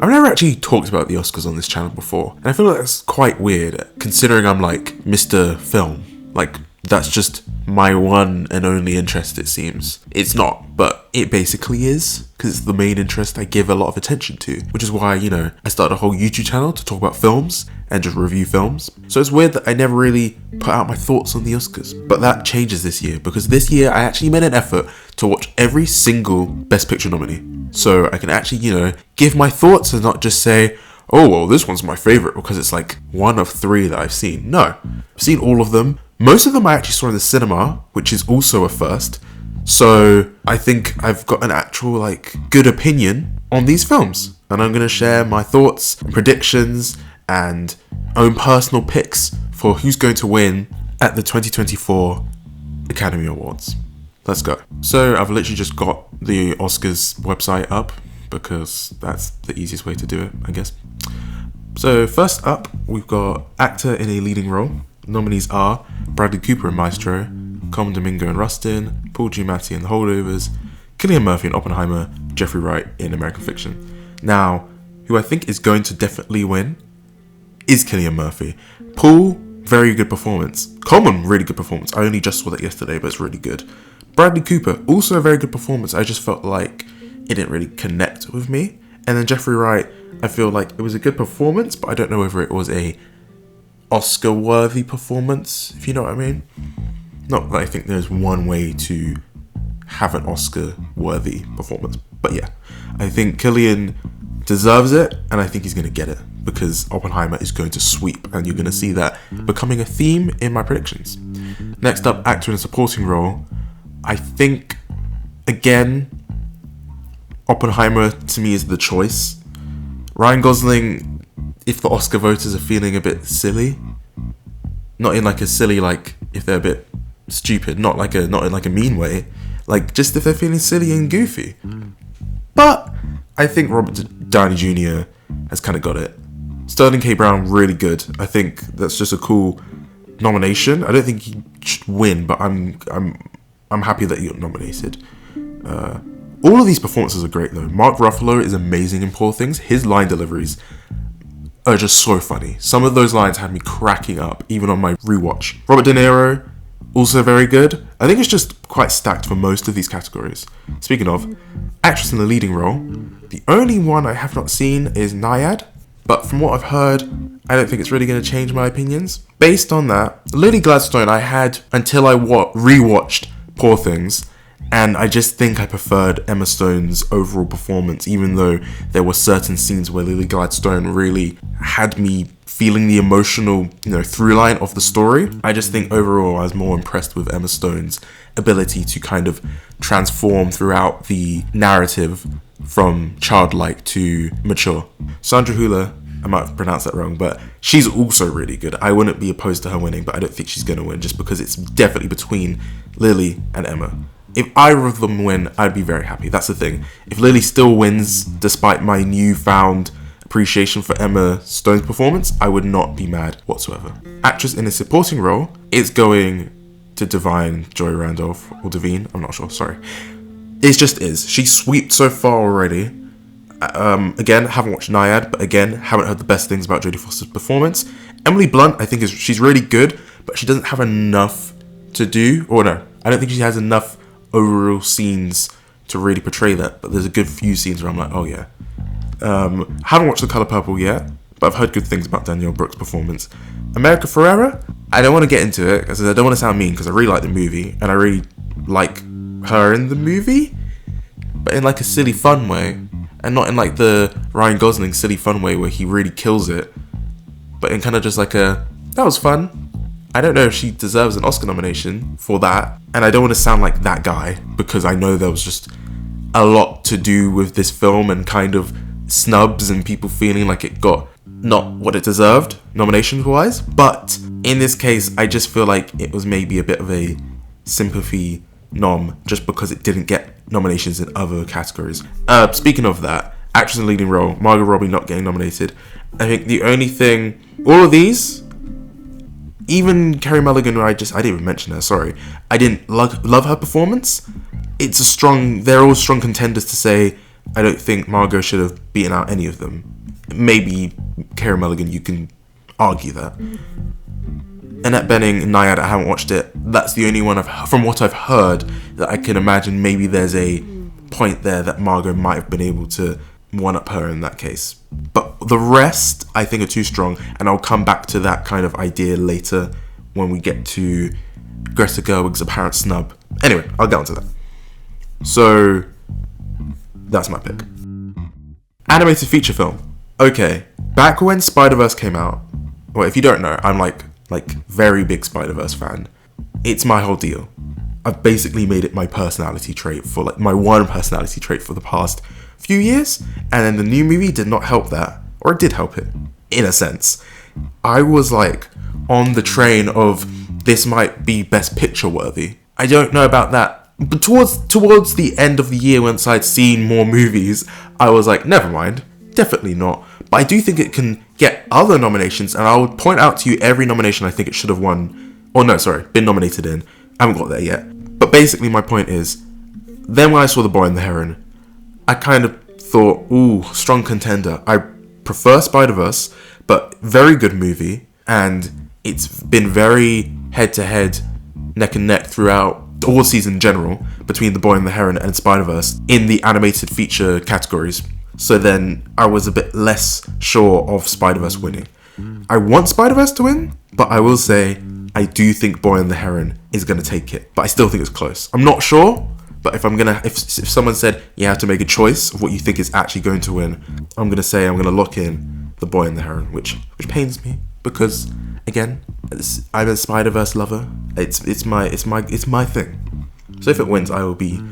I've never actually talked about the Oscars on this channel before, and I feel like that's quite weird, considering I'm like Mr. Film. Like, that's just my one and only interest, it seems. It's not, but it basically is, because it's the main interest I give a lot of attention to, which is why, I started a whole YouTube channel to talk about films and just review films. So it's weird that I never really put out my thoughts on the Oscars, but that changes this year, because this year I actually made an effort to watch every single Best Picture nominee, so I can actually, give my thoughts and not just say, oh, well, this one's my favorite because it's like one of 3 that I've seen. No, I've seen all of them. Most of them I actually saw in the cinema, which is also a first. So I think I've got an actual good opinion on these films. And I'm going to share my thoughts and predictions and own personal picks for who's going to win at the 2024 Academy Awards. Let's go. So I've literally just got the Oscars website up because that's the easiest way to do it, I guess. So first up, we've got actor in a leading role. Nominees are Bradley Cooper in Maestro, Colman Domingo in Rustin, Paul Giamatti in The Holdovers, Cillian Murphy in Oppenheimer, Jeffrey Wright in American Fiction. Now, who I think is going to definitely win is Cillian Murphy. Paul, very good performance. Colman, really good performance. I only just saw that yesterday, but it's really good. Bradley Cooper, also a very good performance. I just felt like it didn't really connect with me. And then Jeffrey Wright, I feel like it was a good performance, but I don't know whether it was a Oscar-worthy performance, if you know what I mean. Not that I think there's one way to have an Oscar-worthy performance, but yeah, I think Cillian deserves it, and I think he's going to get it, because Oppenheimer is going to sweep, and you're going to see that becoming a theme in my predictions. Next up, actor in a supporting role. I think, again, Oppenheimer to me is the choice. Ryan Gosling, if the Oscar voters are feeling a bit silly, not in a silly if they're a bit stupid, not in a mean way, just if they're feeling silly and goofy. But I think Robert Downey Jr. has kind of got it. Sterling K. Brown, really good. I think that's just a cool nomination. I don't think he should win, but I'm happy that he got nominated. All of these performances are great though. Mark Ruffalo is amazing in Poor Things. His line deliveries are just so funny. Some of those lines had me cracking up, even on my rewatch. Robert De Niro, also very good. I think it's just quite stacked for most of these categories. Speaking of, actress in the leading role, the only one I have not seen is Nyad, but from what I've heard, I don't think it's really going to change my opinions. Based on that, Lily Gladstone I had until I rewatched Poor Things, and I just think I preferred Emma Stone's overall performance, even though there were certain scenes where Lily Gladstone really had me feeling the emotional, through line of the story. I just think overall I was more impressed with Emma Stone's ability to kind of transform throughout the narrative from childlike to mature. Sandra Hüller, I might have pronounced that wrong, but she's also really good. I wouldn't be opposed to her winning, but I don't think she's going to win just because it's definitely between Lily and Emma. If either of them win, I'd be very happy. That's the thing. If Lily still wins, despite my newfound appreciation for Emma Stone's performance, I would not be mad whatsoever. Actress in a supporting role is going to Divine Joy Randolph, or Devine, I'm not sure, sorry. It just is. She sweeped so far already. Again, haven't watched Nyad, but again, haven't heard the best things about Jodie Foster's performance. Emily Blunt, I think she's really good, but she doesn't have enough to do, or no, I don't think she has enough overall scenes to really portray that, but there's a good few scenes where I'm like, oh yeah. Haven't watched The Colour Purple yet, but I've heard good things about Danielle Brooks' performance. America Ferrera, I don't want to get into it because I don't want to sound mean, because I really like the movie and I really like her in the movie, but in a silly fun way, and not in the Ryan Gosling silly fun way where he really kills it, but in kind of just that was fun. I don't know if she deserves an Oscar nomination for that, and I don't want to sound like that guy, because I know there was just a lot to do with this film and kind of snubs and people feeling like it got not what it deserved, nominations-wise. But in this case, I just feel like it was maybe a bit of a sympathy nom, just because it didn't get nominations in other categories. Speaking of that, actress in leading role, Margot Robbie not getting nominated. I think the only thing, all of these, even Carey Mulligan, I didn't even mention her, sorry. I didn't love her performance. They're all strong contenders to say I don't think Margot should have beaten out any of them. Maybe Keira Mulligan, you can argue that. Annette Bening, Nyad, I haven't watched it. That's the only one from what I've heard, that I can imagine maybe there's a point there that Margot might have been able to one-up her in that case. But the rest, I think, are too strong, and I'll come back to that kind of idea later when we get to Greta Gerwig's apparent snub. Anyway, I'll get onto that. So, that's my pick. Animated feature film. Okay, back when Spider-Verse came out, well, if you don't know, I'm like very big Spider-Verse fan. It's my whole deal. I've basically made it my personality trait for my one personality trait for the past few years, and then the new movie did not help that, or it did help it, in a sense. I was on the train of this might be Best Picture worthy. I don't know about that, but towards the end of the year, once I'd seen more movies, I was like, never mind, definitely not. But I do think it can get other nominations, and I would point out to you every nomination I think it should have won, been nominated in. I haven't got there yet. But basically my point is, then when I saw The Boy and the Heron, I kind of thought, ooh, strong contender. I prefer Spider-Verse, but very good movie, and it's been very head-to-head, neck and neck throughout all season in general, between The Boy and the Heron and Spider-Verse in the animated feature categories. So then I was a bit less sure of Spider-Verse winning. I want Spider-Verse to win, but I will say I do think Boy and the Heron is going to take it. But I still think it's close. I'm not sure, but if someone said you have to make a choice of what you think is actually going to win, I'm going to say I'm going to lock in The Boy and the Heron, which pains me because, again, I'm a Spider-Verse lover. It's my thing. So if it wins, I will be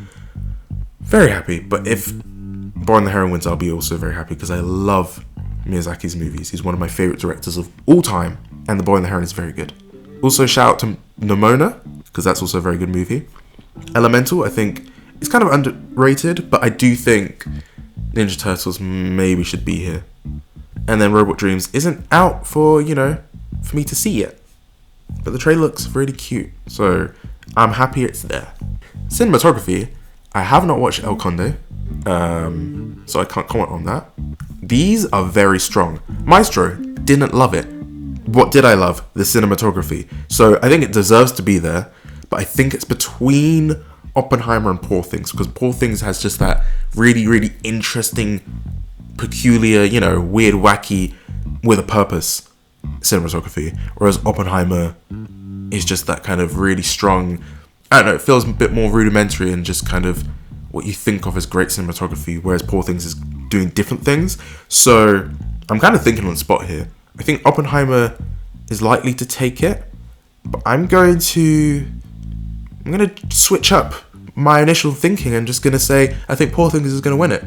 very happy. But if Boy and the Heron wins, I'll be also very happy because I love Miyazaki's movies. He's one of my favourite directors of all time, and The Boy and the Heron is very good. Also, shout out to Nimona, because that's also a very good movie. Elemental, I think, is kind of underrated, but I do think Ninja Turtles maybe should be here. And then Robot Dreams isn't out for me to see yet. But the trailer looks really cute, so I'm happy it's there. Cinematography, I have not watched El Conde, so I can't comment on that. These are very strong. Maestro, didn't love it. What did I love? The cinematography. So I think it deserves to be there, but I think it's between Oppenheimer and Poor Things, because Poor Things has just that really, really interesting, peculiar, weird, wacky, with a purpose cinematography, whereas Oppenheimer is just that kind of really strong, I don't know, it feels a bit more rudimentary and just kind of what you think of as great cinematography, whereas Poor Things is doing different things. So I'm kind of thinking on the spot here. I think Oppenheimer is likely to take it, but I'm going to switch up my initial thinking and just going to say I think Poor Things is going to win it,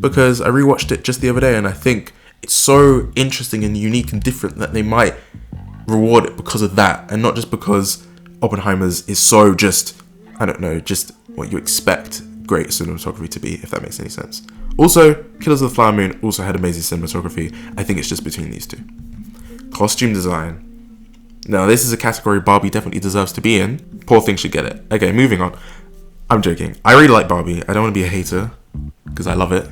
because I rewatched it just the other day and I think it's so interesting and unique and different that they might reward it because of that, and not just because Oppenheimer's is so just what you expect great cinematography to be, if that makes any sense. Also, Killers of the Flower Moon also had amazing cinematography. I think it's just between these two. Costume design. Now, this is a category Barbie definitely deserves to be in. Poor Thing should get it. Okay, moving on. I'm joking. I really like Barbie. I don't want to be a hater, because I love it.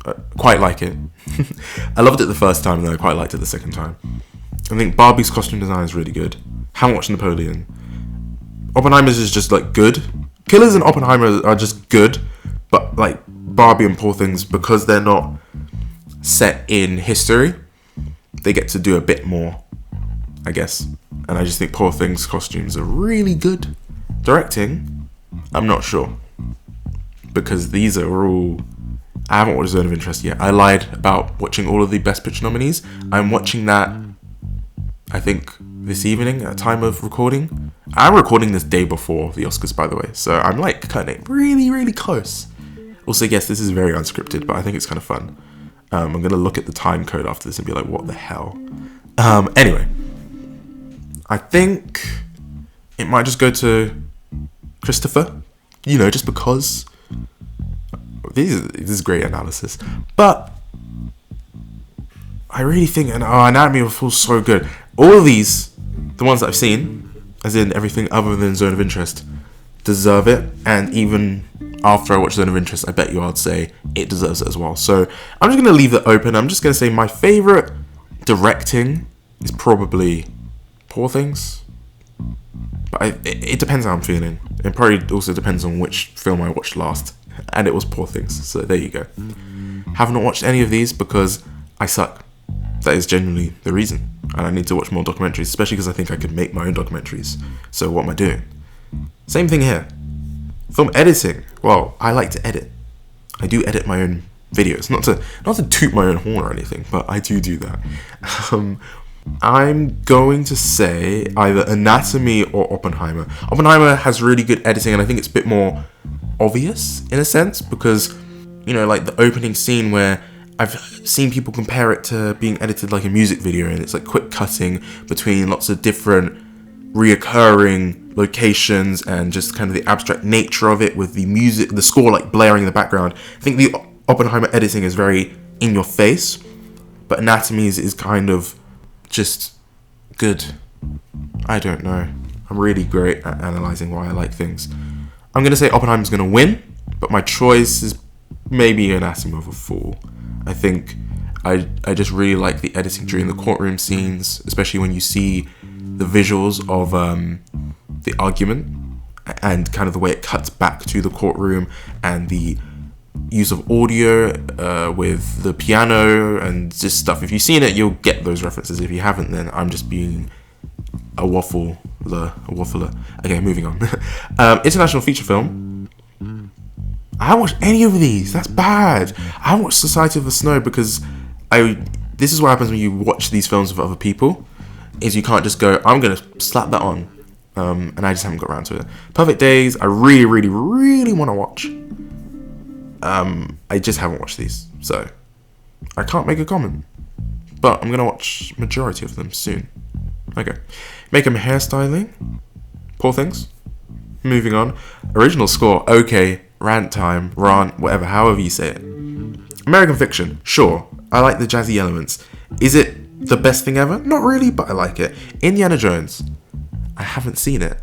I quite like it. I loved it the first time, though I quite liked it the second time. I think Barbie's costume design is really good. Haven't watched Napoleon. Oppenheimer's is just good. Killers and Oppenheimer are just good, but Barbie and Poor Things, because they're not set in history, they get to do a bit more, I guess. And I just think Poor Things costumes are really good. Directing, I'm not sure, because these are all, I haven't watched Zone of Interest yet. I lied about watching all of the Best Picture nominees. I'm watching that, I think, this evening at time of recording. I'm recording this day before the Oscars, by the way, so I'm kind of really, really close. Also, yes, this is very unscripted, but I think it's kind of fun. I'm going to look at the time code after this and be like, what the hell? Anyway, I think it might just go to Christopher, just because this is great analysis. But I really think, Anatomy of a Fool's so good. All of these, the ones that I've seen, as in everything other than Zone of Interest, deserve it. And even after I watch Zone of Interest, I bet you I'd say it deserves it as well. So I'm just going to leave that open. I'm just going to say my favourite directing is probably Poor Things. But it depends how I'm feeling. It probably also depends on which film I watched last. And it was Poor Things. So there you go. Have not watched any of these because I suck. That is genuinely the reason. And I need to watch more documentaries, especially because I think I could make my own documentaries. So what am I doing? Same thing here. Film editing. Well, I like to edit. I do edit my own videos. Not to toot my own horn or anything, but I do that. I'm going to say either Anatomy or Oppenheimer. Oppenheimer has really good editing, and I think it's a bit more obvious in a sense because, you know, like the opening scene where I've seen people compare it to being edited like a music video, and it's like quick cutting between lots of different reoccurring locations and just kind of the abstract nature of it with the music, the score like blaring in the background. I think the Oppenheimer editing is very in your face, but Anatomy is kind of just good. I don't know. I'm really great at analysing why I like things. I'm going to say Oppenheimer's going to win, but my choice is maybe Anatomy of a Fall. I think I just really like the editing during the courtroom scenes, especially when you see the visuals of the argument and kind of the way it cuts back to the courtroom and the use of audio with the piano and just stuff. If you've seen it, you'll get those references. If you haven't, then I'm just being a waffler. Okay, moving on. International feature film. I haven't watched any of these. That's bad. I haven't watched Society of the Snow because this is what happens when you watch these films with other people, is you can't just go, I'm going to slap that on. And I just haven't got around to it. Perfect Days, I really, really, really want to watch. I just haven't watched these, so I can't make a comment. But I'm going to watch majority of them soon. Okay. Make 'em hairstyling. Poor Things. Moving on. Original score, okay. Rant time, rant, whatever, however you say it. American Fiction, sure. I like the jazzy elements. Is it the best thing ever? Not really, but I like it. Indiana Jones, I haven't seen it.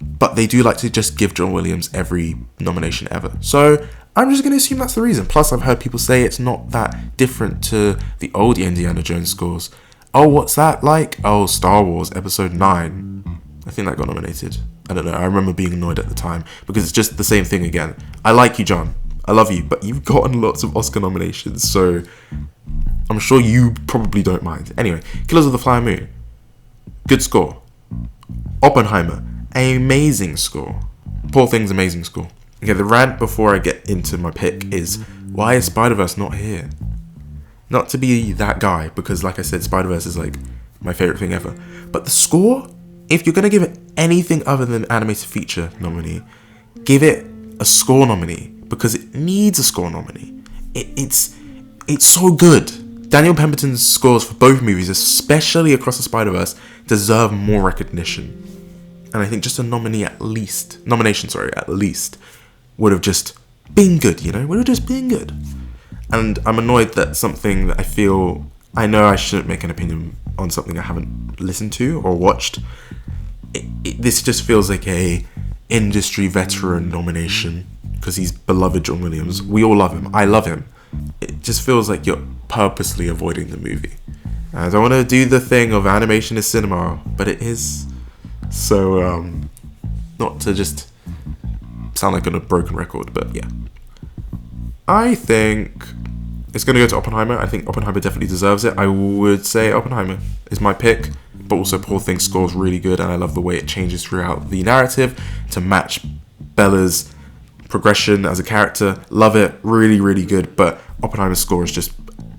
But they do like to just give John Williams every nomination ever. So I'm just going to assume that's the reason. Plus, I've heard people say it's not that different to the old Indiana Jones scores. Oh, what's that like? Oh, Star Wars Episode 9. I think that got nominated. I don't know. I remember being annoyed at the time because it's just the same thing again. I like you, John. I love you, but you've gotten lots of Oscar nominations, so I'm sure you probably don't mind. Anyway, Killers of the Flower Moon. Good score. Oppenheimer. Amazing score. Poor Things, amazing score. Okay, the rant before I get into my pick is, why is Spider-Verse not here? Not to be that guy, because like I said, Spider-Verse is like my favourite thing ever. But the score, if you're going to give it anything other than animated feature nominee, give it a score nominee, because it needs a score nominee. It's so good. Daniel Pemberton's scores for both movies, especially Across the Spider-Verse, deserve more recognition. And I think just a nomination at least, would have just been good, would have just been good. And I'm annoyed that something that I know I shouldn't make an opinion on something I haven't listened to or watched. This just feels like a industry veteran nomination because he's beloved John Williams. We all love him. I love him. It just feels like you're purposely avoiding the movie. I don't want to do the thing of animation is cinema, but it is. So, not to just sound like a broken record, but yeah. I think it's going to go to Oppenheimer. I think Oppenheimer definitely deserves it. I would say Oppenheimer is my pick, but also Poor Things scores really good, and I love the way it changes throughout the narrative to match Bella's progression as a character. Love it. Really, really good, but Oppenheimer's score is just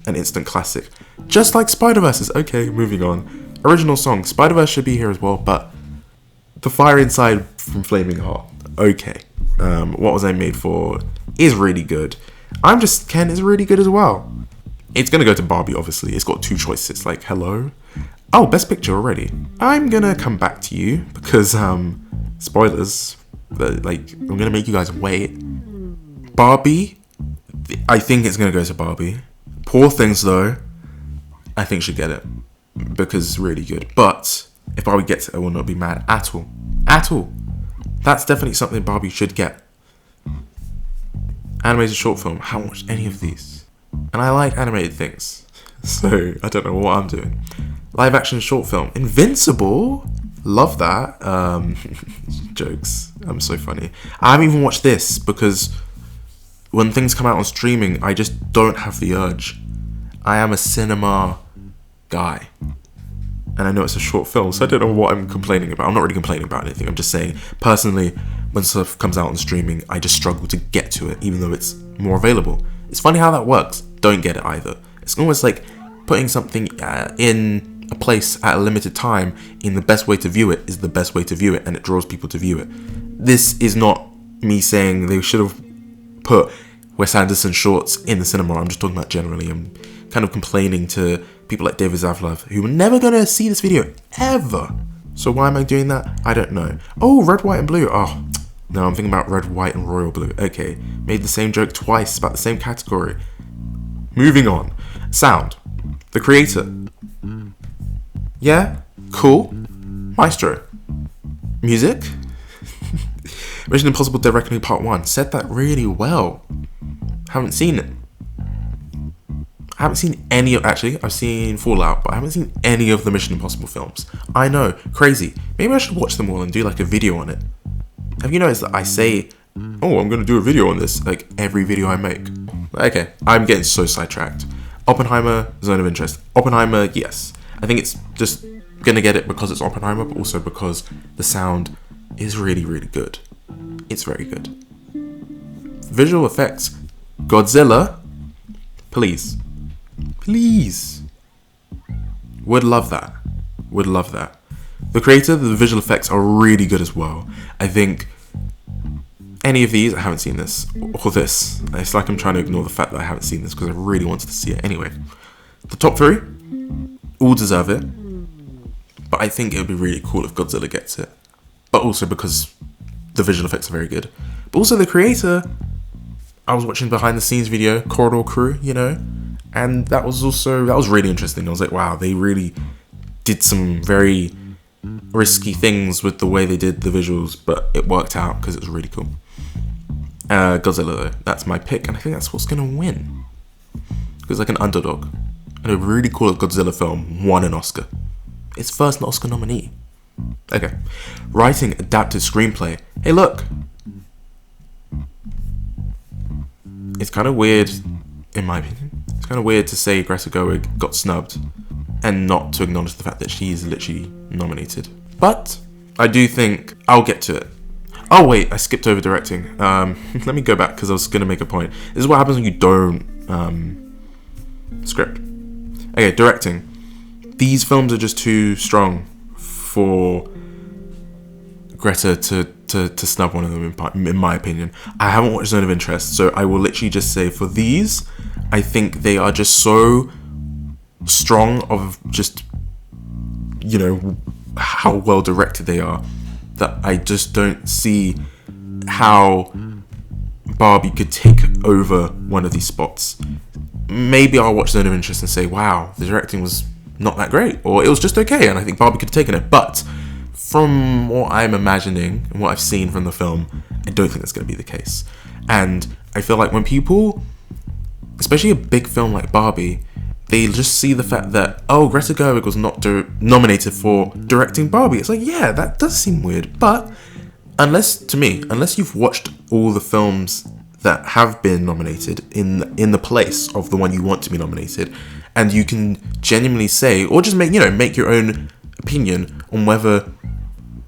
an instant classic. Just like Spider-Verse's. Okay, moving on. Original song. Spider-Verse should be here as well, but The Fire Inside from Flaming Hot. Okay. What Was I Made For is really good. I'm Just Ken is really good as well. It's going to go to Barbie, obviously. It's got two choices. Like, hello? Oh, Best Picture already. I'm going to come back to you because, spoilers. I'm going to make you guys wait. Barbie, I think it's going to go to Barbie. Poor Things, though, I think should get it because it's really good. But if Barbie gets it, I will not be mad at all. At all. That's definitely something Barbie should get. Animated short film. Haven't watched any of these. And I like animated things. So, I don't know what I'm doing. Live action short film. Invincible. Love that. Jokes. I'm so funny. I haven't even watched this because when things come out on streaming, I just don't have the urge. I am a cinema guy. And I know it's a short film, so I don't know what I'm complaining about. I'm not really complaining about anything. I'm just saying, personally, when stuff comes out on streaming, I just struggle to get to it, even though it's more available. It's funny how that works. Don't get it either. It's almost like putting something in a place at a limited time in the best way to view it is the best way to view it, and it draws people to view it. This is not me saying they should have put Wes Anderson shorts in the cinema. I'm just talking about generally. I'm kind of complaining to people like David Zaslav, who are never going to see this video, ever. So why am I doing that? I don't know. Oh, red, white, and blue. Oh, no, I'm thinking about red, white, and royal blue. Okay, made the same joke twice about the same category. Moving on. Sound. The creator. Yeah, cool. Maestro. Music. Mission Impossible Dead Reckoning Part 1. Said that really well. Haven't seen it. I haven't seen any of, actually, I've seen Fallout, but I haven't seen any of the Mission Impossible films. I know, crazy. Maybe I should watch them all and do like a video on it. Have you noticed that I say, oh, I'm going to do a video on this, like every video I make? Okay, I'm getting so sidetracked. Oppenheimer, zone of interest. Oppenheimer, yes. I think it's just going to get it because it's Oppenheimer, but also because the sound is really, really good. It's very good. Visual effects. Godzilla, please. Please. Would love that. Would love that. The creator, the visual effects are really good as well. I think any of these, I haven't seen this, or this. It's like I'm trying to ignore the fact that I haven't seen this because I really wanted to see it. Anyway, the top three all deserve it. But I think it would be really cool if Godzilla gets it. But also because the visual effects are very good. But also the creator, I was watching behind the scenes video, Corridor Crew, you know, and that was really interesting. I was like, wow, they really did some very risky things with the way they did the visuals, but it worked out because it was really cool. Godzilla though, that's my pick, and I think that's what's gonna win. Because like an underdog. And a really cool Godzilla film won an Oscar. Its first Oscar nominee. Okay. Writing adapted screenplay. Hey look. It's kind of weird, in my opinion. It's kind of weird to say Greta Gerwig got snubbed and not to acknowledge the fact that she is literally nominated. But I do think I'll get to it. Oh wait, I skipped over directing. Let me go back because I was going to make a point. This is what happens when you don't script. Okay, directing. These films are just too strong for Greta to snub one of them, in my opinion. I haven't watched Zone of Interest, so I will literally just say for these, I think they are just so strong of just, you know, how well directed they are, that I just don't see how Barbie could take over one of these spots. Maybe I'll watch Zone of Interest and say, wow, the directing was not that great, or it was just okay, and I think Barbie could have taken it. But from what I'm imagining and what I've seen from the film, I don't think that's going to be the case. And I feel like when people, especially a big film like Barbie, they just see the fact that, oh, Greta Gerwig was not nominated for directing Barbie. It's like, yeah, that does seem weird. But unless you've watched all the films that have been nominated in the place of the one you want to be nominated, and you can genuinely say, or just make your own opinion on whether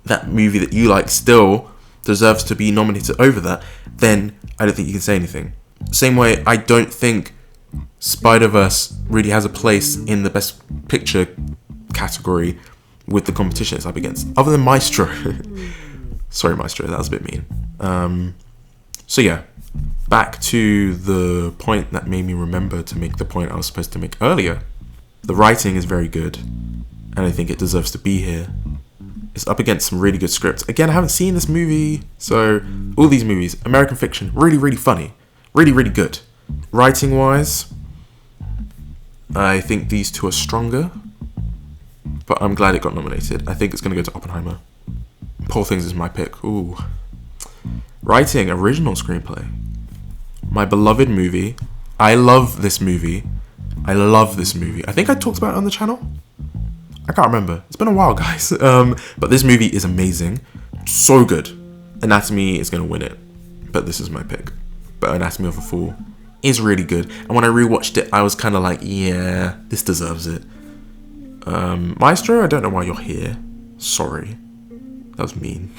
that movie that you like still deserves to be nominated over that, then I don't think you can say anything. Same way, I don't think Spider-Verse really has a place in the Best Picture category with the competition it's up against, other than Maestro. Sorry, Maestro, that was a bit mean. So yeah, back to the point that made me remember to make the point I was supposed to make earlier. The writing is very good, and I think it deserves to be here. It's up against some really good scripts. Again, I haven't seen this movie, so all these movies, American Fiction, really, really funny. Really, really good. Writing-wise, I think these two are stronger, but I'm glad it got nominated. I think it's going to go to Oppenheimer. Poor Things is my pick. Ooh. Writing, original screenplay. my beloved movie. I love this movie. I love this movie. I think I talked about it on the channel. I can't remember. It's been a while, guys. But this movie is amazing. So good. Anatomy is going to win it. But this is my pick. But Anatomy of a Fall is really good. And when I rewatched it, I was kind of like, yeah, this deserves it. Maestro, I don't know why you're here. Sorry. That was mean.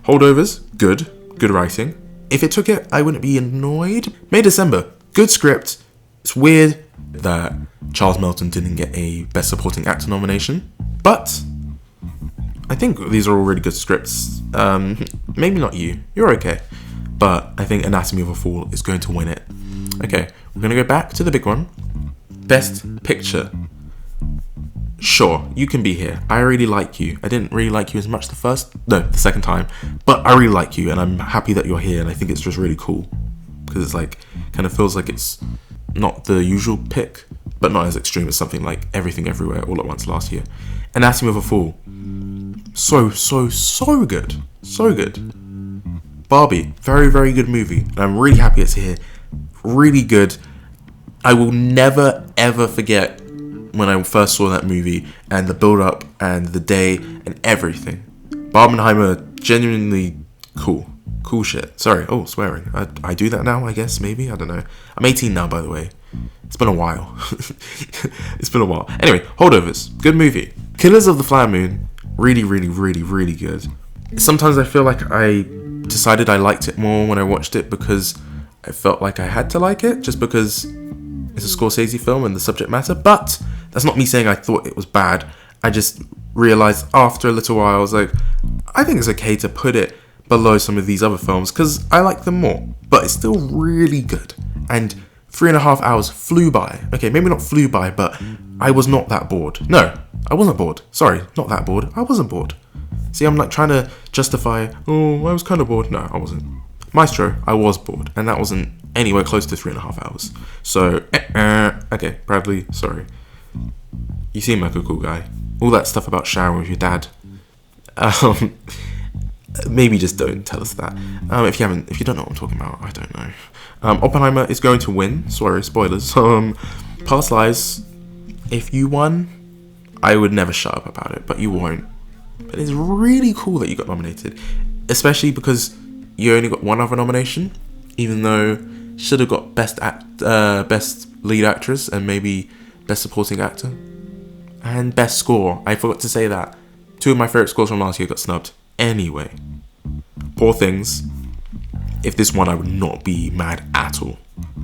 Holdovers, good. Good writing. If it took it, I wouldn't be annoyed. May December, good script. It's weird that Charles Melton didn't get a Best Supporting Actor nomination, but I think these are all really good scripts. Maybe not you. You're okay. But I think Anatomy of a Fall is going to win it. Okay, we're going to go back to the big one. Best Picture. Sure, you can be here. I really like you. I didn't really like you as much the second time, but I really like you, and I'm happy that you're here, and I think it's just really cool because it's like, kind of feels like it's not the usual pick, but not as extreme as something like Everything Everywhere All at Once last year. Anatomy of a Fall. So good. So good. Barbie. Very, very good movie. And I'm really happy it's here. Really good. I will never, ever forget when I first saw that movie and the build-up and the day and everything. Barbenheimer, genuinely cool. Cool shit. Sorry. Oh, swearing. I do that now, I guess, maybe. I don't know. I'm 18 now, by the way. It's been a while. It's been a while. Anyway, Holdovers. Good movie. Killers of the Flower Moon. Really, really, really, really good. Sometimes I feel like I decided I liked it more when I watched it because I felt like I had to like it just because it's a Scorsese film and the subject matter. But that's not me saying I thought it was bad. I just realized after a little while, I was like, I think it's okay to put it below some of these other films because I like them more, but it's still really good. And 3.5 hours flew by. Okay, maybe not flew by, but I was not that bored. No, I wasn't bored. Sorry, not that bored. I wasn't bored. See, I'm like trying to justify, oh, I was kind of bored. No, I wasn't. Maestro, I was bored, and that wasn't anywhere close to 3.5 hours. So, okay, Bradley, sorry. You seem like a cool guy. All that stuff about showering with your dad. Maybe just don't tell us that. If you don't know what I'm talking about, I don't know. Oppenheimer is going to win. Sorry, spoilers. Past Lives. If you won, I would never shut up about it, but you won't. But it's really cool that you got nominated, especially because you only got one other nomination, even though you should have got best lead actress and maybe best supporting actor and best score. I forgot to say that. 2 of my favorite scores from last year got snubbed. Anyway, Poor Things. If this won, I would not be mad at all.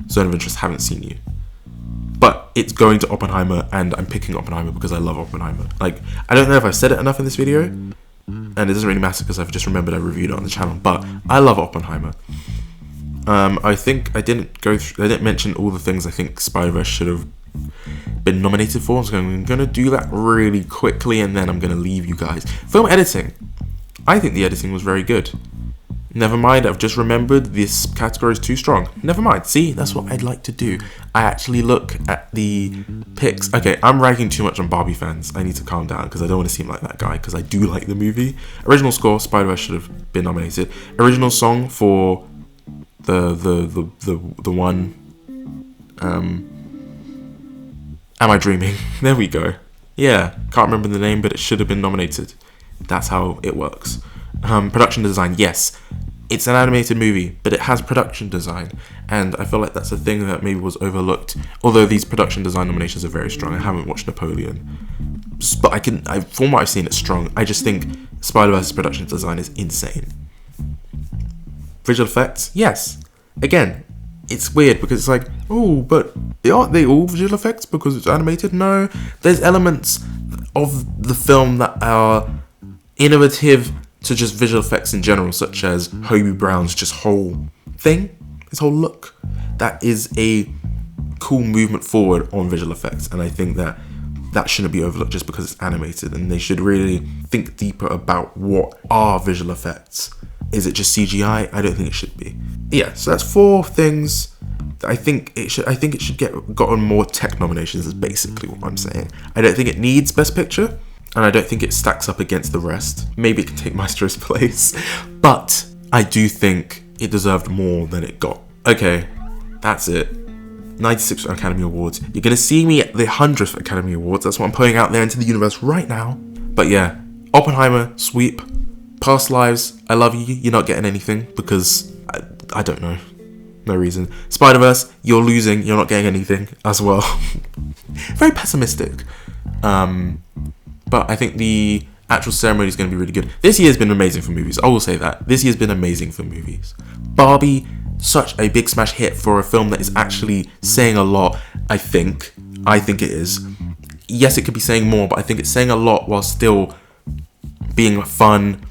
Zone of Interest, haven't seen you. But it's going to Oppenheimer, and I'm picking Oppenheimer because I love Oppenheimer. Like, I don't know if I've said it enough in this video, and it doesn't really matter because I've just remembered I reviewed it on the channel, but I love Oppenheimer. I think I didn't mention all the things I think Spider-Verse should have been nominated for, so I'm going to do that really quickly, and then I'm going to leave you guys. Film editing. I think the editing was very good. Never mind, I've just remembered this category is too strong. Never mind, see, that's what I'd like to do. I actually look at the picks. Okay, I'm ragging too much on Barbie fans. I need to calm down because I don't want to seem like that guy because I do like the movie. Original score, Spider-Verse should have been nominated. Original song for the one, Am I Dreaming? There we go. Yeah, can't remember the name, but it should have been nominated. That's how it works. Production design, yes. It's an animated movie, but it has production design, and I feel like that's a thing that maybe was overlooked. Although these production design nominations are very strong. I haven't watched Napoleon, but from what I've seen, it's strong. I just think Spider-Verse's production design is insane. Visual effects, yes. Again, it's weird because it's like, oh, but aren't they all visual effects because it's animated? No, there's elements of the film that are innovative to just visual effects in general, such as Hobie Brown's just whole thing, his whole look. That is a cool movement forward on visual effects, and I think that shouldn't be overlooked just because it's animated, and they should really think deeper about what are visual effects. Is it just CGI? I don't think it should be. Yeah, so that's 4 things that I think it should gotten more tech nominations, is basically what I'm saying. I don't think it needs Best Picture, and I don't think it stacks up against the rest. Maybe it can take Maestro's place, but I do think it deserved more than it got. Okay, That's it. 96 Academy Awards. You're gonna see me at the 100th Academy Awards. That's what I'm putting out there into the universe right now. But yeah, Oppenheimer, sweep. Past Lives, I love you. You're not getting anything because I don't know. No reason. Spider-Verse, you're losing. You're not getting anything as well. Very pessimistic. But I think the actual ceremony is going to be really good. This year has been amazing for movies. I will say that. This year's been amazing for movies. Barbie, such a big smash hit for a film that is actually saying a lot, I think. I think it is. Yes, it could be saying more, but I think it's saying a lot while still being a fun,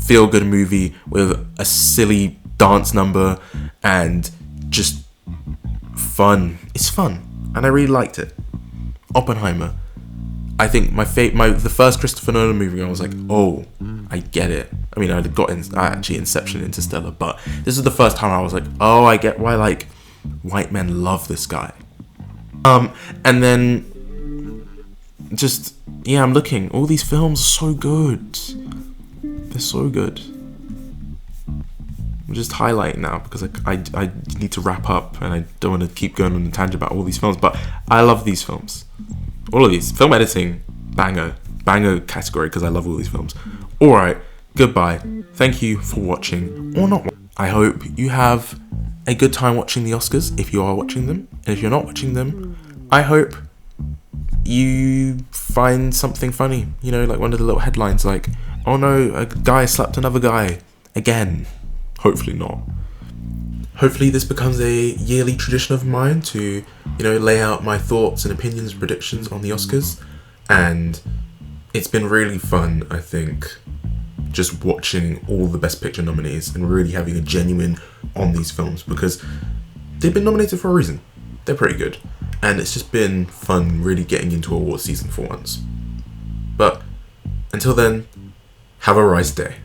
feel-good movie with a silly dance number and just fun. It's fun, and I really liked it. Oppenheimer, I think the first Christopher Nolan movie, I was like, oh, I get it. I mean, I actually Inception, Interstellar, but this is the first time I was like, oh, I get why like white men love this guy. And then just I'm looking. All these films are so good. They're so good. I'm just highlighting now because I need to wrap up and I don't want to keep going on a tangent about all these films, but I love these films. All of these. Film editing, banger category because I love all these films. Alright, goodbye. Thank you for watching or not. I hope you have a good time watching the Oscars if you are watching them. And if you're not watching them, I hope you find something funny. You know, like one of the little headlines like, oh no, a guy slapped another guy again. Hopefully not. Hopefully this becomes a yearly tradition of mine to, lay out my thoughts and opinions and predictions on the Oscars. And it's been really fun, I think, just watching all the Best Picture nominees and really having a genuine on these films because they've been nominated for a reason. They're pretty good. And it's just been fun really getting into awards season for once. But until then, have a nice day.